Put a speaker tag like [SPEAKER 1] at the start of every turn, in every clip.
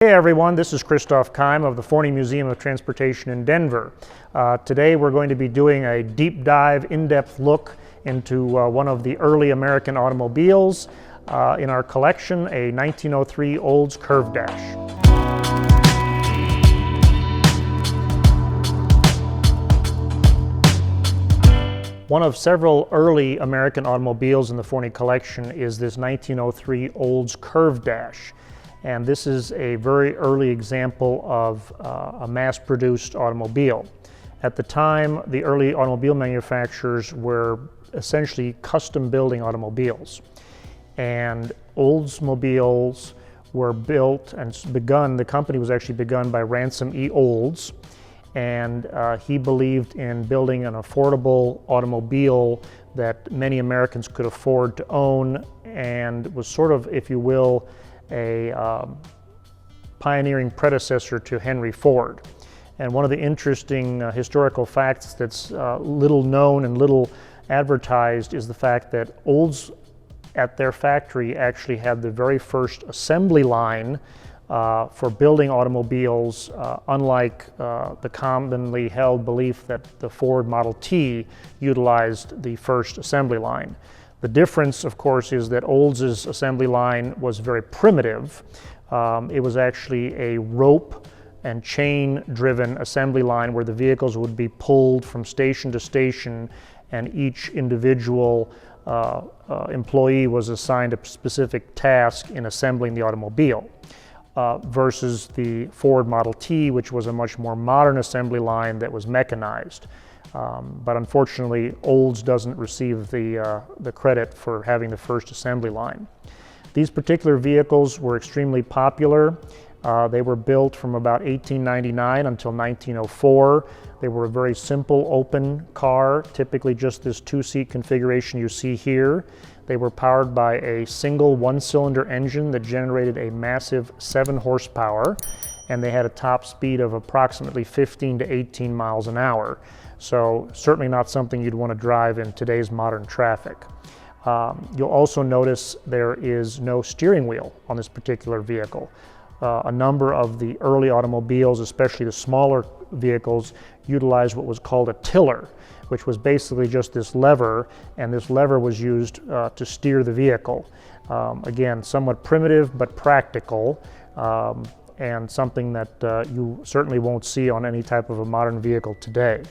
[SPEAKER 1] Hey everyone, this is Christoph Keim of the Forney Museum of Transportation in Denver. Today we're going to be doing a deep dive, in-depth look into one of the early American automobiles in our collection, a 1903 Olds Curved Dash. One of several early American automobiles in the Forney collection is this 1903 Olds Curved Dash. And this is a very early example of a mass-produced automobile. At the time, the early automobile manufacturers were essentially custom building automobiles. And Oldsmobiles were built and begun, the company was actually begun by Ransom Olds. And he believed in building an affordable automobile that many Americans could afford to own, and was sort of, if you will, a pioneering predecessor to Henry Ford. And one of the interesting historical facts that's little known and little advertised is the fact that Olds at their factory actually had the very first assembly line for building automobiles, unlike the commonly held belief that the Ford Model T utilized the first assembly line. The difference, of course, is that Olds' assembly line was very primitive. It was actually a rope and chain driven assembly line where the vehicles would be pulled from station to station, and each individual employee was assigned a specific task in assembling the automobile. Versus the Ford Model T, which was a much more modern assembly line that was mechanized. But unfortunately, Olds doesn't receive the credit for having the first assembly line. These particular vehicles were extremely popular. They were built from about 1899 until 1904. They were a very simple open car, typically just this two-seat configuration you see here. They were powered by a single one-cylinder engine that generated a massive 7 horsepower, and they had a top speed of approximately 15 to 18 miles an hour. So certainly not something you'd want to drive in today's modern traffic. You'll also notice there is no steering wheel on this particular vehicle. A number of the early automobiles, especially the smaller vehicles, utilized what was called a tiller, which was basically just this lever, and this lever was used to steer the vehicle. Again, somewhat primitive but practical, and something that you certainly won't see on any type of a modern vehicle today.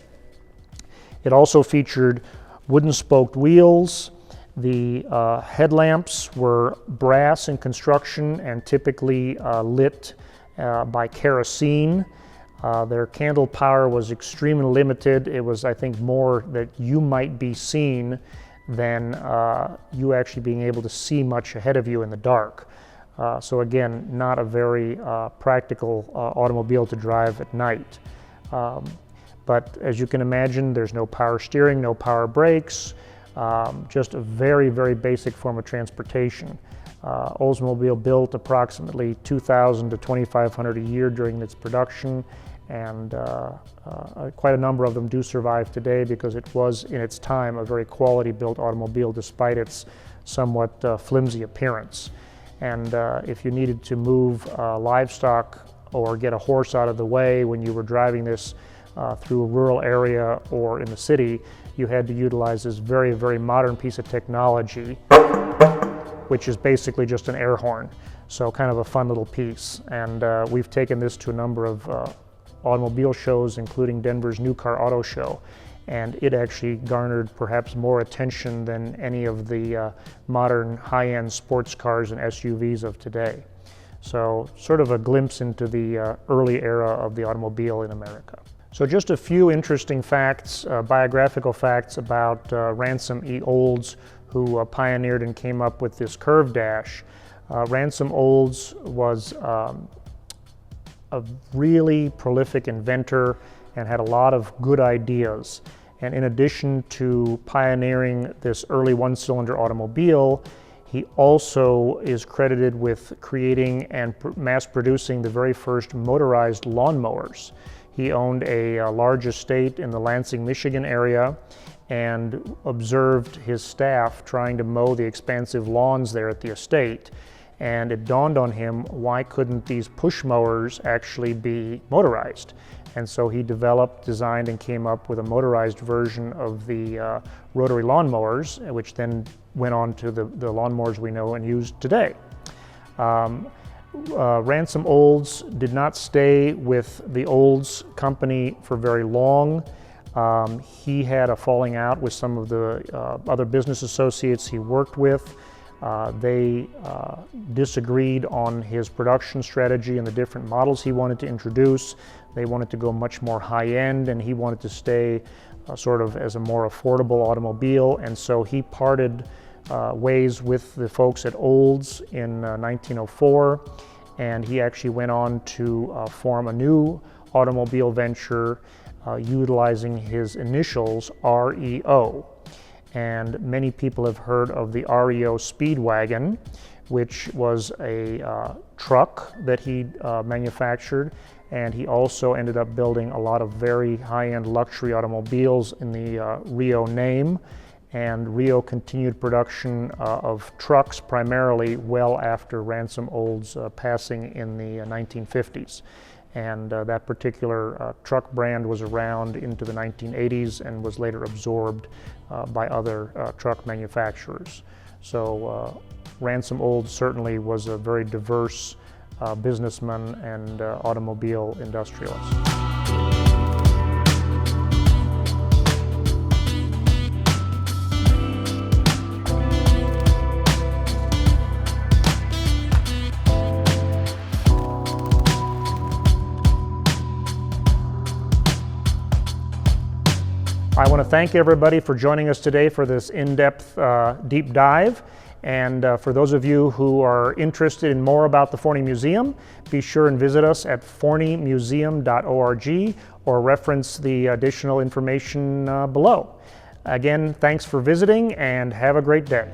[SPEAKER 1] It also featured wooden spoked wheels. The headlamps were brass in construction and typically lit by kerosene. Their candle power was extremely limited. It was, I think, more that you might be seen than you actually being able to see much ahead of you in the dark. So again, not a very practical automobile to drive at night. But as you can imagine, there's no power steering, no power brakes, just a very, very basic form of transportation. Oldsmobile built approximately 2,000 to 2,500 a year during its production, and quite a number of them do survive today because it was, in its time, a very quality-built automobile despite its somewhat flimsy appearance. And if you needed to move livestock or get a horse out of the way when you were driving this through a rural area or in the city, you had to utilize this very, very modern piece of technology, which is basically just an air horn. So kind of a fun little piece. And we've taken this to a number of automobile shows, including Denver's New Car Auto Show. And it actually garnered perhaps more attention than any of the modern high-end sports cars and SUVs of today. So sort of a glimpse into the early era of the automobile in America. So just a few interesting facts, biographical facts about Ransom Olds, who pioneered and came up with this Curved Dash. Ransom Olds was a really prolific inventor and had a lot of good ideas. And in addition to pioneering this early one-cylinder automobile, he also is credited with creating and mass-producing the very first motorized lawnmowers. He owned a large estate in the Lansing, Michigan area, and observed his staff trying to mow the expansive lawns there at the estate. and it dawned on him, why couldn't these push mowers actually be motorized? And so he developed, designed, and came up with a motorized version of the rotary lawnmowers, which then went on to the lawnmowers we know and use today. Ransom Olds did not stay with the Olds company for very long. He had a falling out with some of the other business associates he worked with. They disagreed on his production strategy and the different models he wanted to introduce. They wanted to go much more high-end, and he wanted to stay sort of as a more affordable automobile, and so he parted ways with the folks at Olds in 1904, and he actually went on to form a new automobile venture utilizing his initials REO. And many people have heard of the REO Speedwagon, which was a truck that he manufactured, and he also ended up building a lot of very high-end luxury automobiles in the REO name. And REO continued production of trucks primarily well after Ransom Olds' passing in the 1950s. And that particular truck brand was around into the 1980s and was later absorbed by other truck manufacturers. So Ransom Olds certainly was a very diverse businessman and automobile industrialist. I want to thank everybody for joining us today for this in-depth deep dive. And for those of you who are interested in more about the Forney Museum, be sure and visit us at forneymuseum.org or reference the additional information below. Again, thanks for visiting and have a great day.